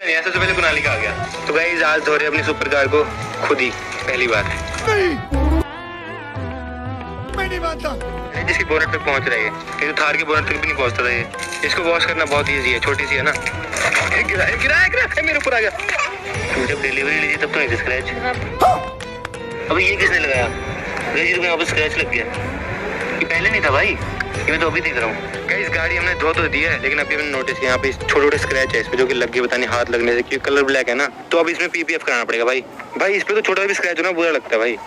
सबसे पहले कुनाली का आ गया। तो गाइस आज धो रहे अपनी सुपर कार को खुद ही, पहली बार। मैं नहीं मानता। जिसकी बोनट तक पहुंच रही है, ये तो थार के बोनट तक भी नहीं पहुंचता था ये। इसको वॉश करना बहुत इजी है, छोटी सी है ना। गिरा मेरे ऊपर आ गया। जब डिलीवरी ली थी तब तो नहीं स्क्रैच। अभी ये किसने लगाया? यहाँ पर स्क्रैच लग गया। ये पहले नहीं था भाई, ये मैं तो अभी देख रहा हूँ। गाइस गाड़ी हमने धो तो दी है, लेकिन अभी मैंने नोटिस किया यहाँ पे छोटे छोटे स्क्रैच है इस पे, जो कि लग गए पता नहीं हाथ लगने से, क्योंकि कलर ब्लैक है ना। तो अब इसमें पीपीएफ कराना पड़ेगा भाई। इस पे तो छोटा भी स्क्रैच होना बुरा लगता है भाई।